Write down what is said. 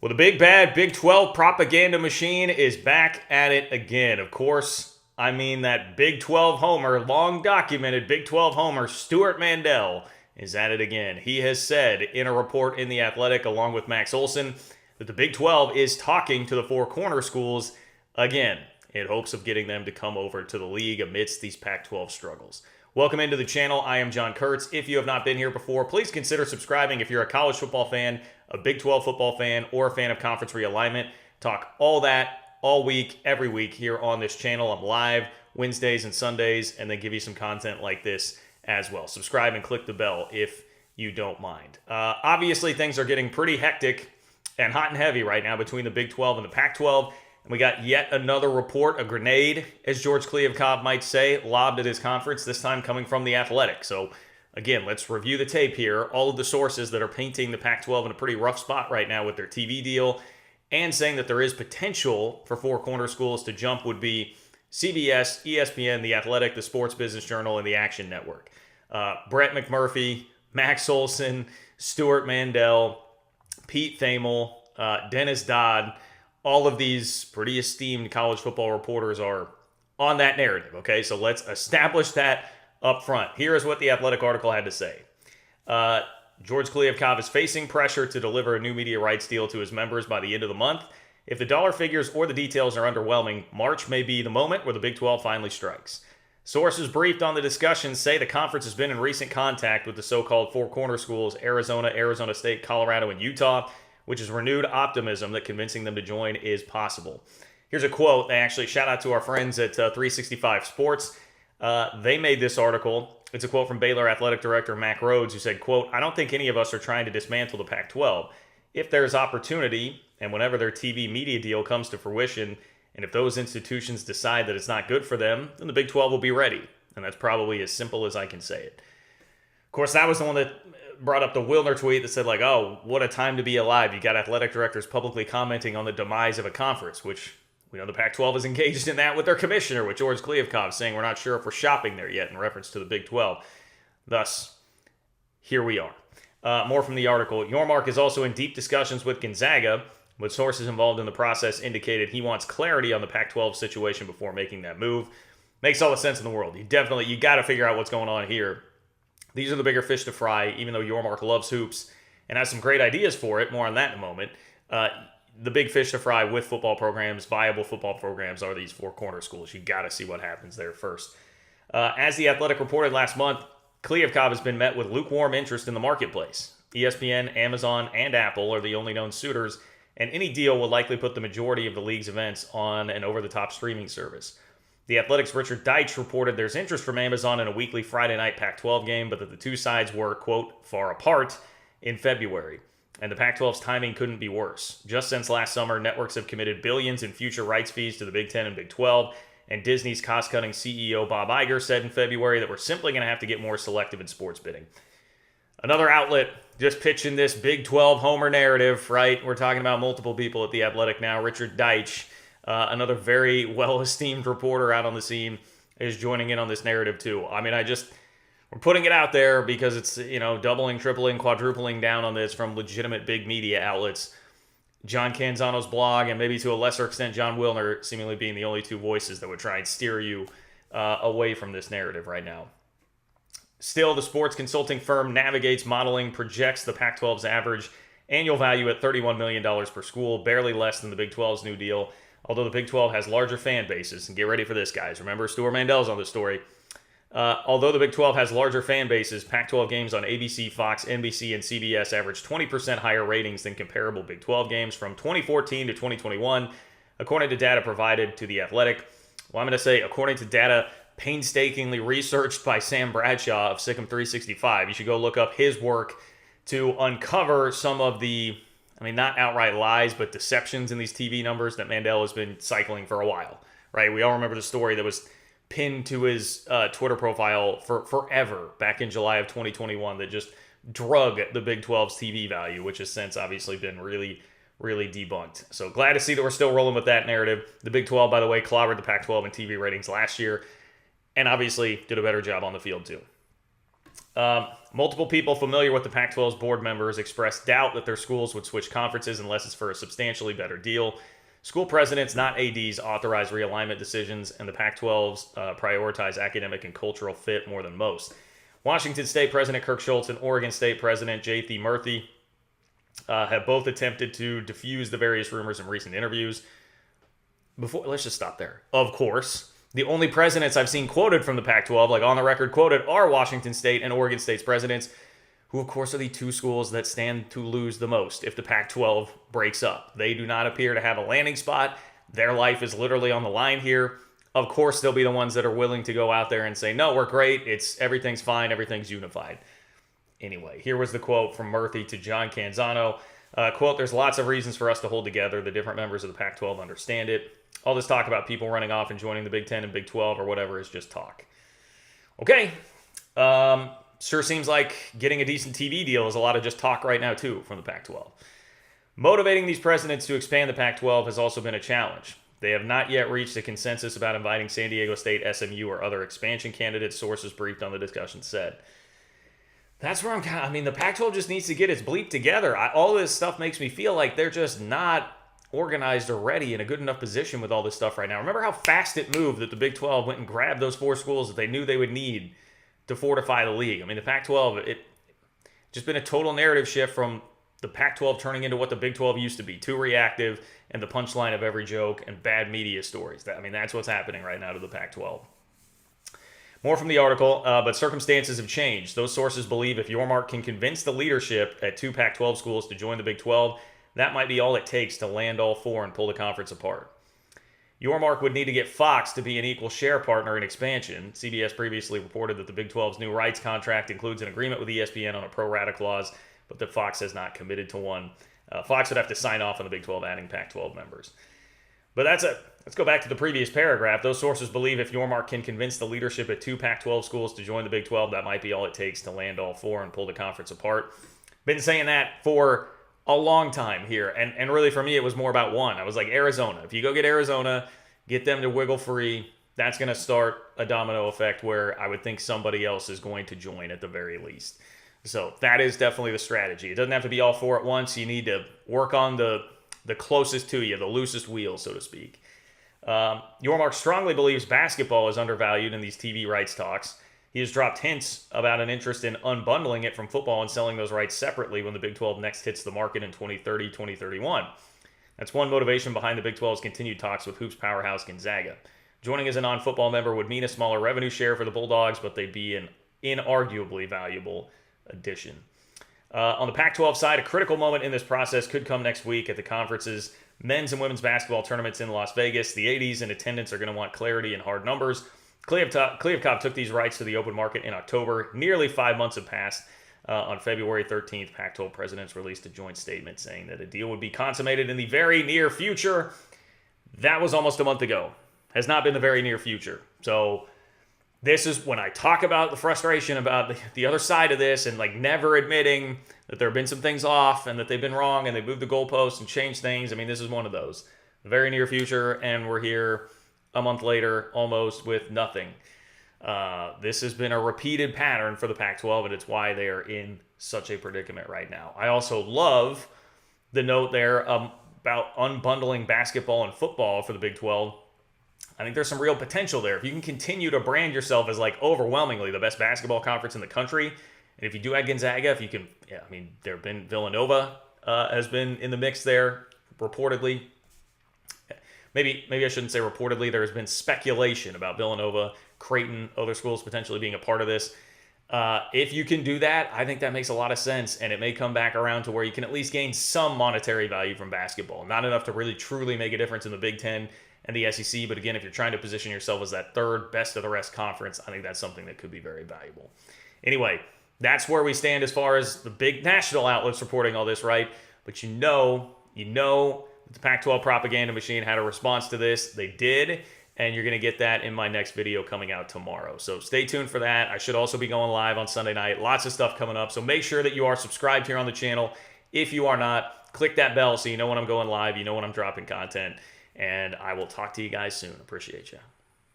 Well, the big bad Big 12 propaganda machine is back at it again. Of course, I mean that Big 12 homer, long documented Big 12 homer, Stewart Mandel, is at it again. He has said in a report in The Athletic, along with Max Olson, that the Big 12 is talking to the four corner schools again in hopes of getting them to come over to the league amidst these Pac 12 struggles. Welcome into the channel. I am John Kurtz. If you have not been here before, please consider subscribing if you're a college football fan, a Big 12 football fan, or a fan of conference realignment. Talk all that all week, every week here on this channel. I'm live Wednesdays and Sundays, and then give you some content like this as well. Subscribe and click the bell if you don't mind. Obviously, things are getting pretty hectic and hot and heavy right now between the Big 12 and the Pac 12. And we got yet another report, a grenade, as George Kliavkoff might say, lobbed at his conference, this time coming from The Athletic. So, again, let's review the tape here. All of the sources that are painting the Pac-12 in a pretty rough spot right now with their TV deal and saying that there is potential for four corner schools to jump would be CBS, ESPN, The Athletic, the Sports Business Journal, and the Action Network. Brett McMurphy, Max Olson, Stewart Mandel, Pete Thamel, Dennis Dodd, all of these pretty esteemed college football reporters are on that narrative, okay? So let's establish that up front. Here is what the Athletic article had to say. George Kliavkoff is facing pressure to deliver a new media rights deal to his members by the end of the month. If the dollar figures or the details are underwhelming, March may be the moment where the Big 12 finally strikes. Sources briefed on the discussion say the conference has been in recent contact with the so-called four corner schools, Arizona, Arizona State, Colorado, and Utah, which is renewed optimism that convincing them to join is possible. Here's a quote. They actually shout out to our friends at 365 Sports. They made this article. It's a quote from Baylor Athletic Director Mack Rhodes, who said, quote, "I don't think any of us are trying to dismantle the Pac-12. If there's opportunity, and whenever their TV media deal comes to fruition, and if those institutions decide that it's not good for them, then the Big 12 will be ready." And that's probably as simple as I can say it. Of course, that was the one that brought up the Wilner tweet that said, like, oh, what a time to be alive. You got athletic directors publicly commenting on the demise of a conference, which we know the Pac-12 is engaged in that with their commissioner, with George Kliavkoff saying we're not sure if we're shopping there yet in reference to the Big 12. Thus, here we are. More from the article. Yormark is also in deep discussions with Gonzaga, but sources involved in the process indicated he wants clarity on the Pac-12 situation before making that move. Makes all the sense in the world. You got to figure out what's going on here. These are the bigger fish to fry, even though Yormark loves hoops and has some great ideas for it. More on that in a moment. The big fish to fry with football programs, viable football programs, are these four corner schools. You got to see what happens there first. As The Athletic reported last month, Kliavkoff has been met with lukewarm interest in the marketplace. ESPN, Amazon, and Apple are the only known suitors, and any deal will likely put the majority of the league's events on an over-the-top streaming service. The Athletic's Richard Deitch reported there's interest from Amazon in a weekly Friday night Pac-12 game, but that the two sides were, quote, far apart in February. And the Pac-12's timing couldn't be worse. Just since last summer, networks have committed billions in future rights fees to the Big 10 and Big 12, and Disney's cost-cutting CEO Bob Iger said in February that we're simply going to have to get more selective in sports bidding. Another outlet just pitching this Big 12 homer narrative, right? We're talking about multiple people at The Athletic now. Richard Deitch, another very well-esteemed reporter out on the scene, is joining in on this narrative too. I mean, we're putting it out there because it's, doubling, tripling, quadrupling down on this from legitimate big media outlets. John Canzano's blog, and maybe to a lesser extent John Wilner, seemingly being the only two voices that would try and steer you away from this narrative right now. Still, the sports consulting firm Navigate's modeling projects the Pac-12's average annual value at $31 million per school, barely less than the Big 12's new deal, although the Big 12 has larger fan bases. And get ready for this, guys. Remember, Stewart Mandel's on this story. Although the Big 12 has larger fan bases, Pac-12 games on ABC, Fox, NBC, and CBS average 20% higher ratings than comparable Big 12 games from 2014 to 2021, according to data provided to The Athletic. Well, I'm going to say, according to data painstakingly researched by Sam Bradshaw of Sikkim 365. You should go look up his work to uncover some of the, not outright lies, but deceptions in these TV numbers that Mandel has been cycling for a while, right? We all remember the story that was pinned to his Twitter profile for forever back in July of 2021 that just drug the Big 12's TV value, which has since obviously been really debunked. So glad to see that we're still rolling with that narrative. The Big 12, by the way, clobbered the Pac-12 in TV ratings last year and obviously did a better job on the field too. Multiple people familiar with the Pac-12's board members expressed doubt that their schools would switch conferences unless it's for a substantially better deal. School presidents, not ADs, authorize realignment decisions, and the Pac-12s prioritize academic and cultural fit more than most. Washington State President Kirk Schultz and Oregon State President J.T. Murphy have both attempted to diffuse the various rumors in recent interviews. Let's just stop there. Of course, the only presidents I've seen quoted from the Pac-12, like on the record quoted, are Washington State and Oregon State's presidents, who of course are the two schools that stand to lose the most if the Pac-12 breaks up. They do not appear to have a landing spot. Their life is literally on the line here. Of course, they'll be the ones that are willing to go out there and say, no, we're great. Everything's fine. Everything's unified. Anyway, here was the quote from Murphy to John Canzano. Quote, there's lots of reasons for us to hold together. The different members of the Pac-12 understand it. All this talk about people running off and joining the Big Ten and Big 12 or whatever is just talk. Okay. Sure seems like getting a decent TV deal is a lot of just talk right now, too, from the Pac-12. Motivating these presidents to expand the Pac-12 has also been a challenge. They have not yet reached a consensus about inviting San Diego State, SMU, or other expansion candidates, sources briefed on the discussion said. That's where the Pac-12 just needs to get its bleep together. All this stuff makes me feel like they're just not organized or ready in a good enough position with all this stuff right now. Remember how fast it moved that the Big 12 went and grabbed those 4 schools that they knew they would need to fortify the league. The Pac-12, it just been a total narrative shift from the Pac-12 turning into what the Big 12 used to be, too reactive and the punchline of every joke and bad media stories. That's what's happening right now to the Pac-12. More from the article, but circumstances have changed. Those sources believe if Yormark can convince the leadership at 2 Pac-12 schools to join the Big 12, that might be all it takes to land all 4 and pull the conference apart. Yormark would need to get Fox to be an equal share partner in expansion. CBS previously reported that the Big 12's new rights contract includes an agreement with ESPN on a pro rata clause, but that Fox has not committed to one. Fox would have to sign off on the Big 12 adding Pac-12 members. But let's go back to the previous paragraph. Those sources believe if Yormark can convince the leadership at 2 Pac-12 schools to join the Big 12, that might be all it takes to land all 4 and pull the conference apart. Been saying that for a long time here, and really for me it was more about one. I was like, Arizona. If you go get Arizona, get them to wiggle free, that's going to start a domino effect where I would think somebody else is going to join at the very least. So that is definitely the strategy. It doesn't have to be all 4 at once. You need to work on the closest to you, the loosest wheel, so to speak. Yormark strongly believes basketball is undervalued in these TV rights talks. He has dropped hints about an interest in unbundling it from football and selling those rights separately when the Big 12 next hits the market in 2030, 2031. That's one motivation behind the Big 12's continued talks with Hoops powerhouse Gonzaga. Joining as a non-football member would mean a smaller revenue share for the Bulldogs, but they'd be an inarguably valuable addition. On the Pac-12 side, a critical moment in this process could come next week at the conference's men's and women's basketball tournaments in Las Vegas. The 80s in attendance are going to want clarity and hard numbers. Kliavkoff took these rights to the open market in October. Nearly 5 months have passed. On February 13th, Pac-12 presidents released a joint statement saying that a deal would be consummated in the very near future. That was almost a month ago. Has not been the very near future. So this is when I talk about the frustration about the other side of this and never admitting that there have been some things off and that they've been wrong and they moved the goalposts and changed things. This is one of those. The very near future, and we're here a month later almost with nothing. This has been a repeated pattern for the Pac-12, and it's why they are in such a predicament right now. I also love the note there about unbundling basketball and football for the Big 12. I think there's some real potential there. If you can continue to brand yourself as overwhelmingly the best basketball conference in the country, and if you do add Gonzaga, if you can, there have been Villanova has been in the mix there, reportedly. Maybe I shouldn't say reportedly. There has been speculation about Villanova, Creighton, other schools potentially being a part of this. If you can do that, I think that makes a lot of sense, and it may come back around to where you can at least gain some monetary value from basketball. Not enough to really truly make a difference in the Big Ten and the SEC, but again, if you're trying to position yourself as that third best of the rest conference, I think that's something that could be very valuable. Anyway, that's where we stand as far as the big national outlets reporting all this, right? But you know the Pac-12 propaganda machine had a response to this. They did, and you're going to get that in my next video coming out tomorrow. So stay tuned for that. I should also be going live on Sunday night. Lots of stuff coming up, so make sure that you are subscribed here on the channel. If you are not, click that bell so you know when I'm going live, you know when I'm dropping content, and I will talk to you guys soon. Appreciate you.